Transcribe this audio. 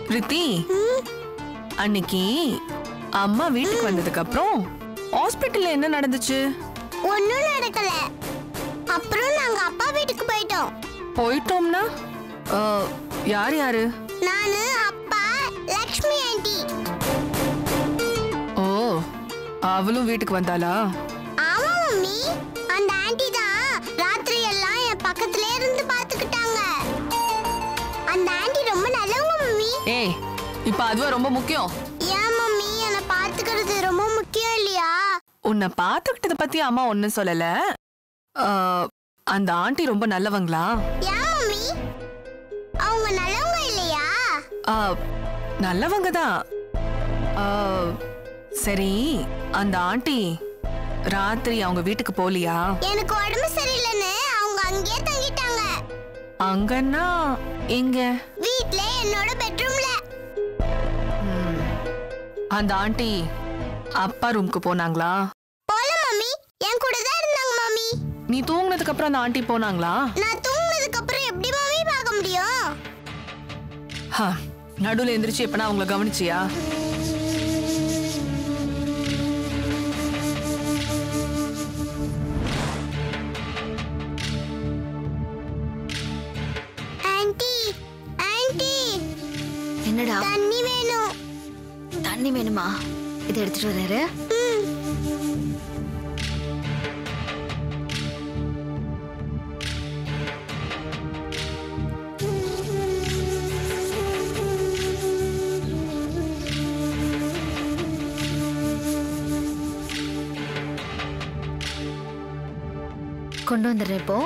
பிரித்தி, அன்னைக்கு அம்மா வீட்டுக்கு வந்ததுக்கு அப்புறம் ஹாஸ்பிட்டல்ல என்ன நடந்துச்சு? ஒண்ணும் நடக்கல. அப்புறம் நாங்க அப்பா வீட்டுக்கு போயிட்டோம். போயிட்டோம்னா யார் யாரு? நானு, அப்பா, லக்ஷ்மி ஆண்டி. ஓ, அவளும் வீட்டுக்கு வந்தாளா? ஆமா மம்மி, அந்த ஆண்டி தான் ராத்திரி எல்லாம் என் பக்கத்திலே இருந்து பாத்துக்கிட்டாங்க. அந்த ஆண்டி ரொம்ப நல்லவங்க மம்மி. ஏய், இப்ப அதுவா ரொம்ப முக்கியம்? ஏன் மம்மி, என்ன பாத்துக்கிறது ரொம்ப முக்கியம் இல்லையா? உன்னை பாத்துக்கிட்டத பத்தி அம்மா ஒன்னும் சொல்லல. அந்த ஆண்டி ரொம்ப நல்லவங்களா? ஏன் மம்மி, அவங்க நல்லவங்க இல்லையா? நல்லவங்க தான். சரி, அந்த ஆண்டி ராத்திரி அவங்க வீட்டுக்கு போலியா? எனக்கு உடம்பு சரியில்லைன்னு அவங்க அங்கேயே தங்கிட்டாங்க. அங்கன்னா எங்க? வீட்ல, என்னோட பெட்ரூம்ல. அந்த ஆண்டி அப்பா ரூமுக்கு போனாங்களா? போல மம்மி, என் கூட தான் இருந்தாங்க மம்மி. நீ தூங்குனதுக்கு அப்புறம் அந்த ஆண்டி போனாங்களா? நான் தூங்குனதுக்கு அப்புறம் எப்படி மம்மி பார்க்க முடியும்? நடுவுல எந்திரிச்சு எப்பனா அவங்கள கவனிச்சியா? ஆண்டி, ஆண்டி, என்னடா? தண்ணி வேணும். தண்ணி வேணுமா? இதை எடுத்துட்டு வர்றாரு. கொண்டு வந்துடுறேன் இப்போ.